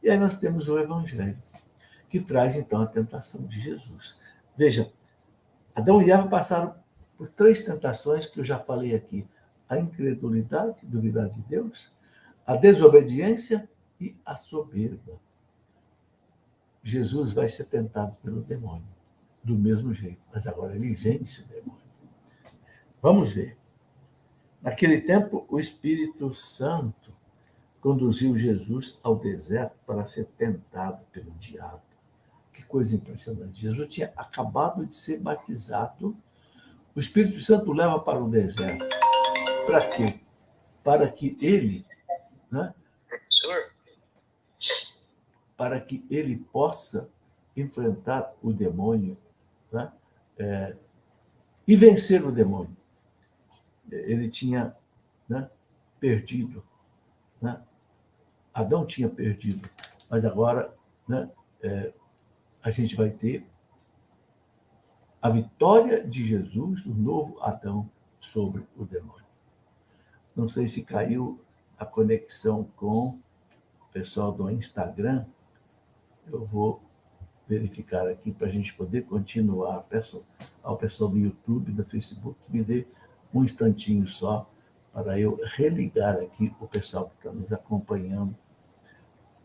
E aí nós temos o Evangelho, que traz, então, a tentação de Jesus. Veja, Adão e Eva passaram por 3 tentações que eu já falei aqui. A incredulidade, duvidar de Deus, a desobediência e a soberba. Jesus vai ser tentado pelo demônio, do mesmo jeito, mas agora ele vence o demônio. Vamos ver. Naquele tempo, o Espírito Santo conduziu Jesus ao deserto para ser tentado pelo diabo. Que coisa impressionante. Jesus tinha acabado de ser batizado. O Espírito Santo o leva para o deserto. Para quê? Para que ele, né, para que ele possa enfrentar o demônio, né, e vencer o demônio. Ele tinha, né, perdido, né? Adão tinha perdido, mas agora, né, a gente vai ter a vitória de Jesus, o novo Adão, sobre o demônio. Não sei se caiu a conexão com o pessoal do Instagram. Eu vou verificar aqui para a gente poder continuar. Peço ao pessoal do YouTube, do Facebook, que me dê um instantinho só para eu religar aqui o pessoal que está nos acompanhando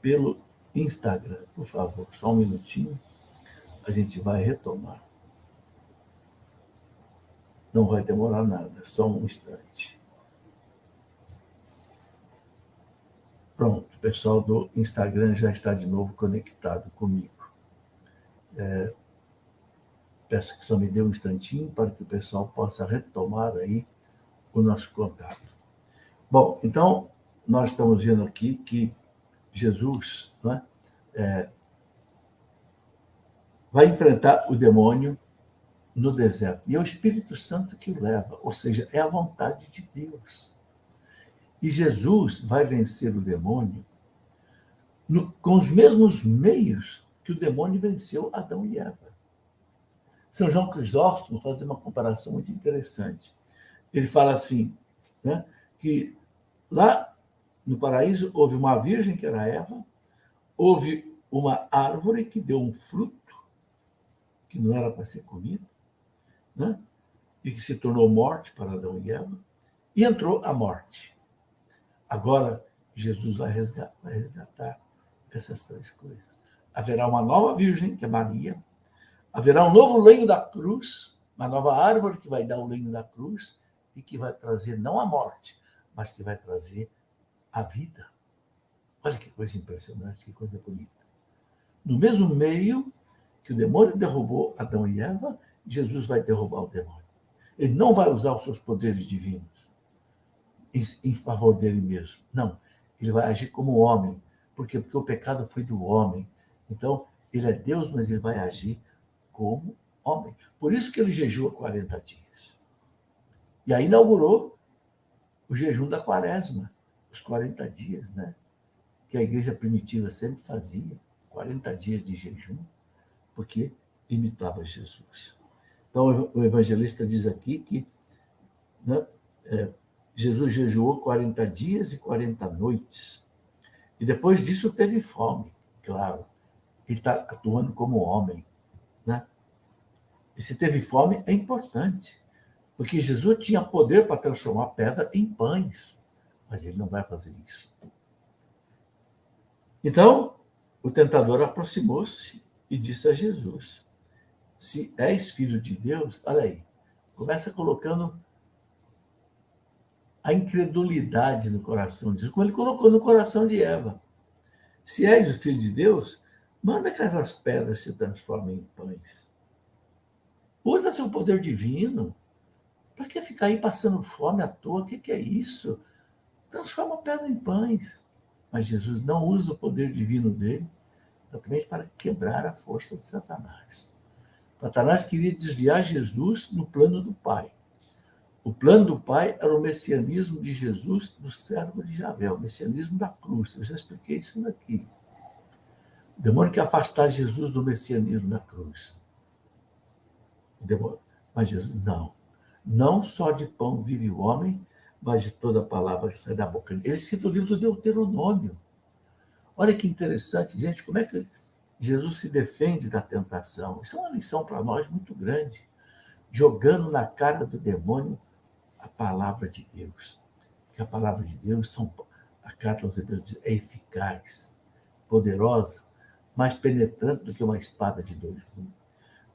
pelo Instagram. Por favor, só um minutinho. A gente vai retomar. Não vai demorar nada, só um instante. Pronto, o pessoal do Instagram já está de novo conectado comigo. Peço que só me dê um instantinho para que o pessoal possa retomar aí o nosso contato. Bom, então, nós estamos vendo aqui que Jesus, né, vai enfrentar o demônio no deserto. E é o Espírito Santo que o leva, ou seja, é a vontade de Deus. E Jesus vai vencer o demônio com os mesmos meios que o demônio venceu Adão e Eva. São João Crisóstomo faz uma comparação muito interessante. Ele fala assim, né, que lá no paraíso houve uma virgem, que era Eva, houve uma árvore que deu um fruto que não era para ser comido, né, e que se tornou morte para Adão e Eva, e entrou a morte. Agora, Jesus vai resgatar essas 3 coisas. Haverá uma nova virgem, que é Maria. Haverá um novo lenho da cruz, uma nova árvore que vai dar o lenho da cruz e que vai trazer não a morte, mas que vai trazer a vida. Olha que coisa impressionante, que coisa bonita. No mesmo meio que o demônio derrubou Adão e Eva, Jesus vai derrubar o demônio. Ele não vai usar os seus poderes divinos em favor dele mesmo. Não. Ele vai agir como homem. Por quê? Porque o pecado foi do homem. Então, ele é Deus, mas ele vai agir como homem. Por isso que ele jejua 40 dias. E aí inaugurou o jejum da quaresma, os 40 dias, né? Que a igreja primitiva sempre fazia, 40 dias de jejum, porque imitava Jesus. Então, o evangelista diz aqui que, né, Jesus jejuou 40 dias e 40 noites. E depois disso teve fome, claro. Ele está atuando como homem, né? E se teve fome, é importante, porque Jesus tinha poder para transformar pedra em pães, mas ele não vai fazer isso. Então, o tentador aproximou-se e disse a Jesus: se és filho de Deus, olha aí, começa colocando a incredulidade no coração de Jesus, como ele colocou no coração de Eva. Se és o filho de Deus, manda que essas pedras se transformem em pães. Usa seu poder divino. Para que ficar aí passando fome à toa? O que é isso? Transforma a pedra em pães. Mas Jesus não usa o poder divino dele exatamente para quebrar a força de Satanás. Satanás queria desviar Jesus no plano do Pai. O plano do Pai era o messianismo de Jesus, do servo de Javé, o messianismo da cruz. Eu já expliquei isso daqui. O demônio quer afastar Jesus do messianismo da cruz. Mas Jesus, não. Não só de pão vive o homem, mas de toda palavra que sai da boca dele. Ele cita o livro do Deuteronômio. Olha que interessante, gente, como é que Jesus se defende da tentação. Isso é uma lição para nós muito grande, jogando na cara do demônio a palavra de Deus. Que a palavra de Deus, a carta aos Hebreus diz, é eficaz, poderosa, mais penetrante do que uma espada de dois gumes.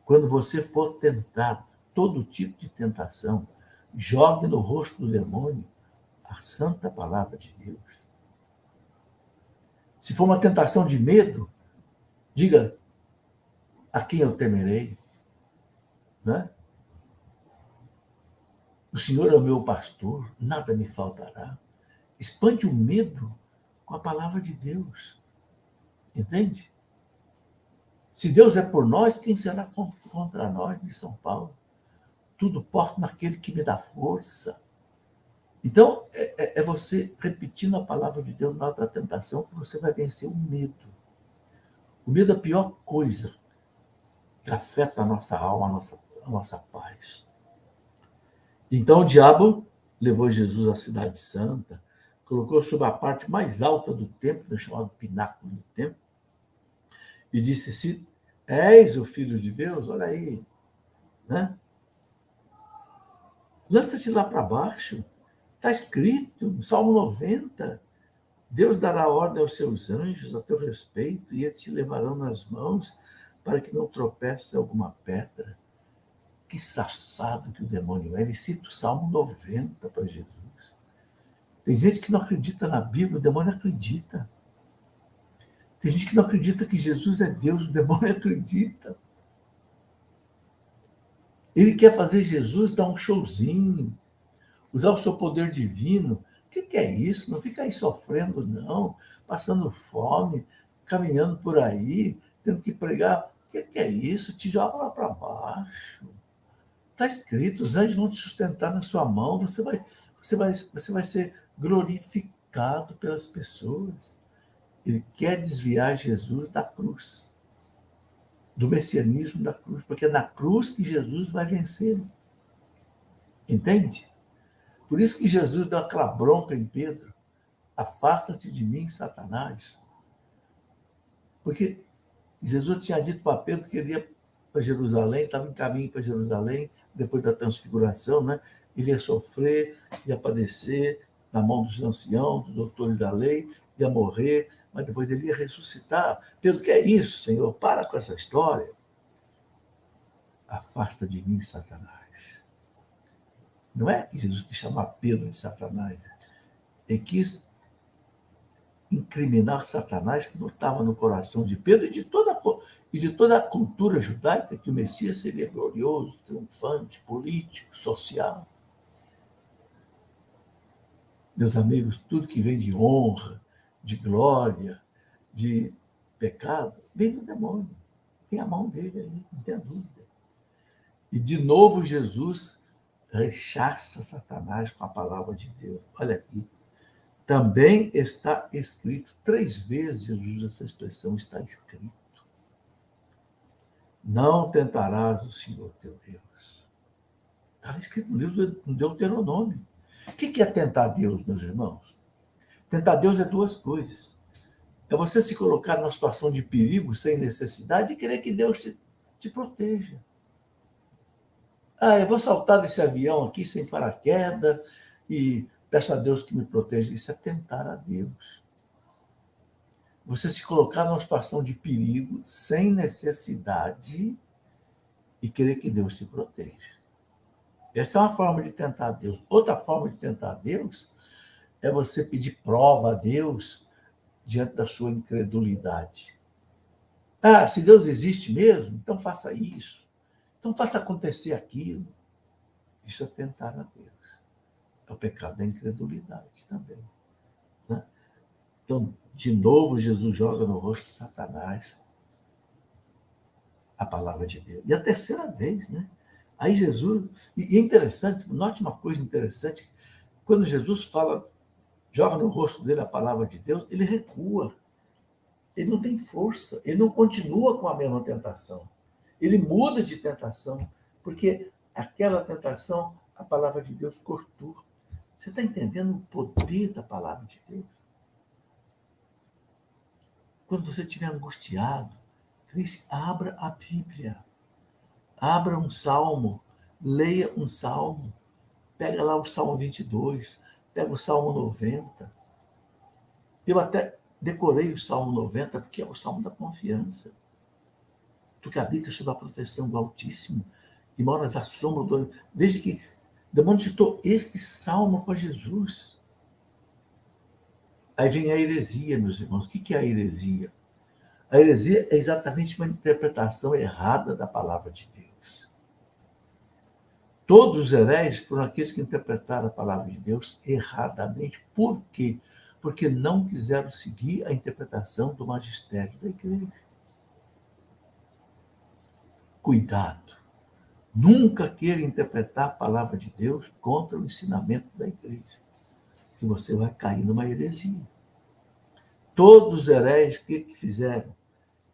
Quando você for tentado, todo tipo de tentação, jogue no rosto do demônio a santa palavra de Deus. Se for uma tentação de medo, diga a quem eu temerei, né? O Senhor é o meu pastor, nada me faltará. Espante o medo com a palavra de Deus. Entende? Se Deus é por nós, quem será contra nós, de São Paulo? Tudo porto naquele que me dá força. Então, é você repetindo a palavra de Deus na hora da tentação que você vai vencer o medo. O medo é a pior coisa que afeta a nossa alma, a nossa paz. Então, o diabo levou Jesus à cidade santa, colocou sobre a parte mais alta do templo, chamado pináculo do templo, e disse, se és o Filho de Deus, olha aí, né? Lança-te lá para baixo. Está escrito, no Salmo 90, Deus dará ordem aos seus anjos a teu respeito e eles te levarão nas mãos para que não tropeces alguma pedra. Que safado que o demônio é. Ele cita o Salmo 90 para Jesus. Tem gente que não acredita na Bíblia, o demônio acredita. Tem gente que não acredita que Jesus é Deus, o demônio acredita. Ele quer fazer Jesus dar um showzinho, usar o seu poder divino. O que é isso? Não fica aí sofrendo, não, passando fome, caminhando por aí, tendo que pregar. O que é isso? Te joga lá para baixo. Está escrito, os anjos vão te sustentar na sua mão, você vai ser glorificado pelas pessoas. Ele quer desviar Jesus da cruz, do messianismo da cruz, porque é na cruz que Jesus vai vencer. Entende? Por isso que Jesus deu aquela bronca em Pedro. Afasta-te de mim, Satanás. Porque Jesus tinha dito para Pedro que ele ia para Jerusalém, estava em caminho para Jerusalém, depois da transfiguração, né? Ele ia sofrer, ia padecer na mão dos anciãos, dos doutores da lei, ia morrer, mas depois ele ia ressuscitar. Pedro, que é isso, Senhor? Para com essa história. Afasta de mim, Satanás. Não é que Jesus quis chamar Pedro de Satanás. Ele quis incriminar Satanás, que não estava no coração de Pedro e de toda a cultura judaica, que o Messias seria glorioso, triunfante, político, social. Meus amigos, tudo que vem de honra, de glória, de pecado, vem do demônio. Tem a mão dele aí, não tem dúvida. E, de novo, Jesus rechaça Satanás com a palavra de Deus. Olha aqui. Também está escrito, 3 vezes Jesus usa essa expressão, está escrito. Não tentarás o Senhor teu Deus. Está escrito no livro do Deuteronômio. O que é tentar Deus, meus irmãos? Tentar Deus é 2 coisas. É você se colocar numa situação de perigo sem necessidade e querer que Deus te proteja. Eu vou saltar desse avião aqui sem paraquedas e peço a Deus que me proteja. Isso é tentar a Deus. Você se colocar numa situação de perigo sem necessidade e querer que Deus te proteja. Essa é uma forma de tentar Deus. Outra forma de tentar Deus é você pedir prova a Deus diante da sua incredulidade. Se Deus existe mesmo, então faça isso. Então faça acontecer aquilo. Isso é tentar a Deus. É o pecado da incredulidade também. Né? Então, de novo, Jesus joga no rosto de Satanás a palavra de Deus. E a terceira vez, né? Aí Jesus... E é interessante, note uma coisa interessante, quando Jesus joga no rosto dele a palavra de Deus, ele recua. Ele não tem força, ele não continua com a mesma tentação. Ele muda de tentação, porque aquela tentação, a palavra de Deus cortou. Você está entendendo o poder da palavra de Deus? Quando você estiver angustiado, Cris, abra a Bíblia. Abra um salmo. Leia um salmo. Pega lá o Salmo 22. Pega o Salmo 90. Eu até decorei o Salmo 90, porque é o Salmo da confiança. Tu que habita sob a proteção do Altíssimo e moras à sombra do... Veja que Demônio citou este salmo para Jesus. Aí vem a heresia, meus irmãos. O que é a heresia? A heresia é exatamente uma interpretação errada da palavra de Deus. Todos os hereges foram aqueles que interpretaram a palavra de Deus erradamente. Por quê? Porque não quiseram seguir a interpretação do magistério da igreja. Cuidado. Nunca queira interpretar a palavra de Deus contra o ensinamento da igreja, que você vai cair numa heresia. Todos os hereges, o que fizeram?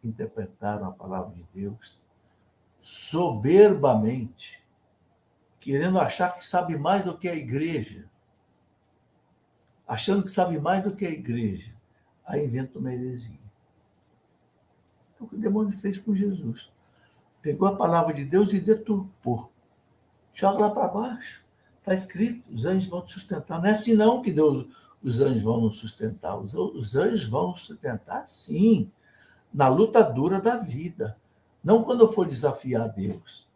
Interpretaram a palavra de Deus soberbamente, querendo achar que sabe mais do que a igreja, achando que sabe mais do que a igreja. Aí inventa uma heresia. É o que o demônio fez com Jesus. Pegou a palavra de Deus e deturpou. Joga lá para baixo. Está escrito, os anjos vão te sustentar. Não é assim não que Deus, os anjos vão nos sustentar. Os anjos vão nos sustentar, sim, na luta dura da vida. Não quando eu for desafiar Deus,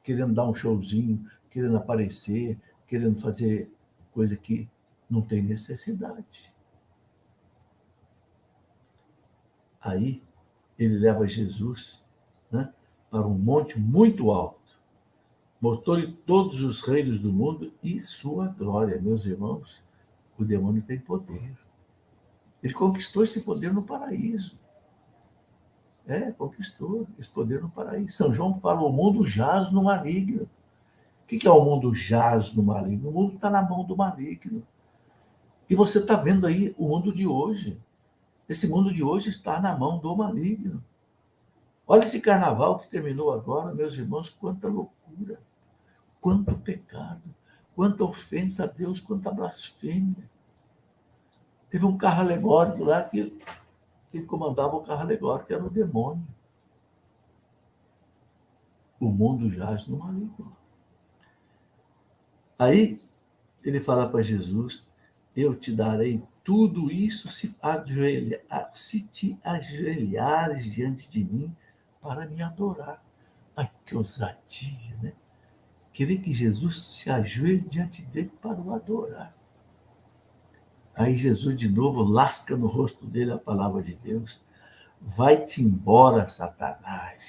querendo dar um showzinho, querendo aparecer, querendo fazer coisa que não tem necessidade. Aí ele leva Jesus, né, para um monte muito alto, mostrou-lhe todos os reinos do mundo e sua glória. Meus irmãos, o demônio tem poder. Ele conquistou esse poder no paraíso. Conquistou esse poder no paraíso. São João fala, o mundo jaz no maligno. O que é o mundo jaz no maligno? O mundo está na mão do maligno. E você está vendo aí o mundo de hoje. Esse mundo de hoje está na mão do maligno. Olha esse carnaval que terminou agora, meus irmãos, quanta loucura, quanto pecado, quanta ofensa a Deus, quanta blasfêmia. Teve um carro alegórico lá que comandava o carro alegórico era o demônio. O mundo jaz no maligno. Aí ele fala para Jesus, eu te darei tudo isso se te ajoelhares diante de mim para me adorar. Ai, que ousadia, né? Querer que Jesus se ajoelhe diante dele para o adorar. Aí Jesus de novo lasca no rosto dele a palavra de Deus. Vai-te embora, Satanás.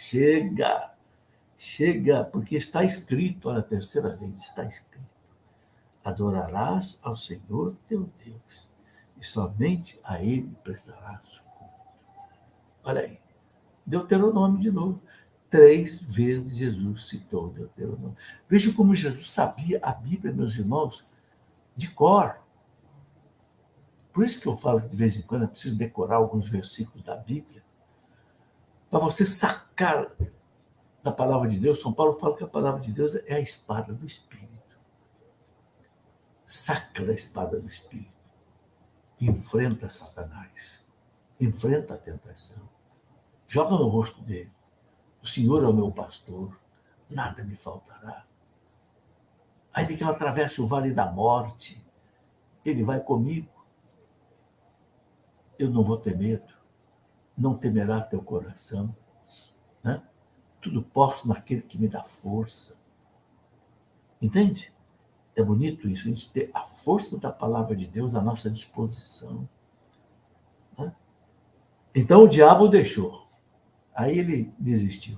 Chega, porque está escrito, olha a terceira vez, está escrito. Adorarás ao Senhor teu Deus, e somente a Ele prestarás culto. Olha aí, Deuteronômio de novo. 3 vezes Jesus citou Deuteronômio. Veja como Jesus sabia a Bíblia, meus irmãos, de cor. Por isso que eu falo que de vez em quando é preciso decorar alguns versículos da Bíblia, para você sacar da palavra de Deus. São Paulo fala que a palavra de Deus é a espada do Espírito. Saca da espada do Espírito. Enfrenta Satanás. Enfrenta a tentação. Joga no rosto dele. O Senhor é o meu pastor. Nada me faltará. Ainda que eu atravesse o vale da morte, ele vai comigo. Eu não vou ter medo. Não temerá teu coração. Né? Tudo posso naquele que me dá força. Entende? É bonito isso, a gente ter a força da palavra de Deus à nossa disposição. Né? Então o diabo deixou. Aí ele desistiu.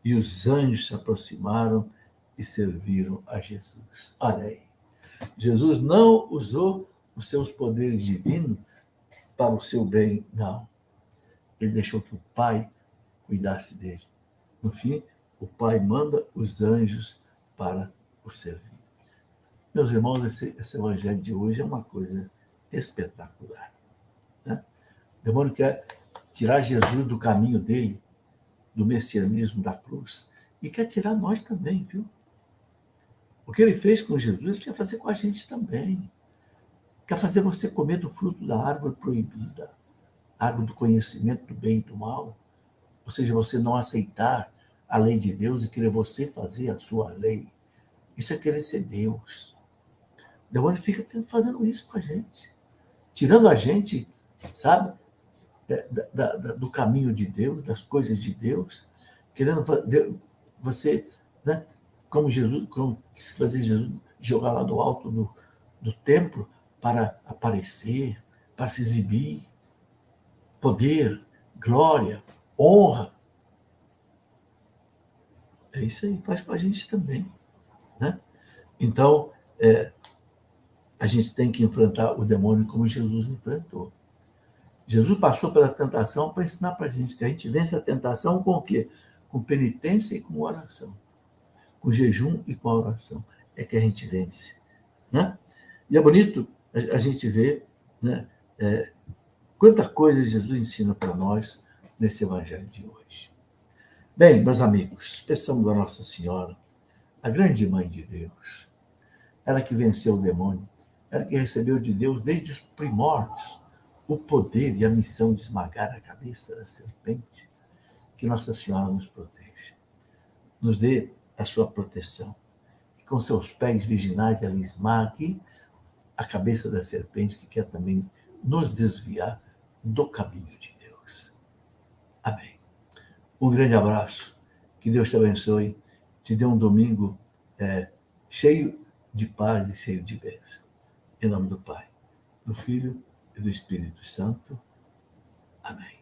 E os anjos se aproximaram e serviram a Jesus. Olha aí. Jesus não usou os seus poderes divinos para o seu bem, não. Ele deixou que o Pai cuidasse dele. No fim, o Pai manda os anjos para o servir. Meus irmãos, esse evangelho de hoje é uma coisa espetacular. Né? O demônio quer tirar Jesus do caminho dele, do messianismo da cruz, e quer tirar nós também, viu? O que ele fez com Jesus, ele quer fazer com a gente também. Quer fazer você comer do fruto da árvore proibida. árvore do conhecimento do bem e do mal, ou seja, você não aceitar a lei de Deus e querer você fazer a sua lei. Isso é querer ser Deus. O demônio fica fazendo isso com a gente, tirando a gente, sabe, do caminho de Deus, das coisas de Deus, querendo ver você, né, como Jesus, como quis fazer Jesus jogar lá do alto do templo para aparecer, para se exibir, poder, glória, honra. É isso aí, faz com a gente também, né? Então, a gente tem que enfrentar o demônio como Jesus enfrentou. Jesus passou pela tentação para ensinar para a gente que a gente vence a tentação com o quê? Com penitência e com oração. Com jejum e com a oração. É que a gente vence, né? E é bonito a gente ver, né, quanta coisa Jesus ensina para nós nesse evangelho de hoje. Bem, meus amigos, peçamos a Nossa Senhora, a grande mãe de Deus, ela que venceu o demônio, ela que recebeu de Deus desde os primórdios o poder e a missão de esmagar a cabeça da serpente, que Nossa Senhora nos proteja, nos dê a sua proteção, que com seus pés virginais ela esmague a cabeça da serpente que quer também nos desviar do caminho de Deus. Amém. Um grande abraço, que Deus te abençoe, te dê um domingo cheio de paz e cheio de bênção. Em nome do Pai, do Filho e do Espírito Santo. Amém.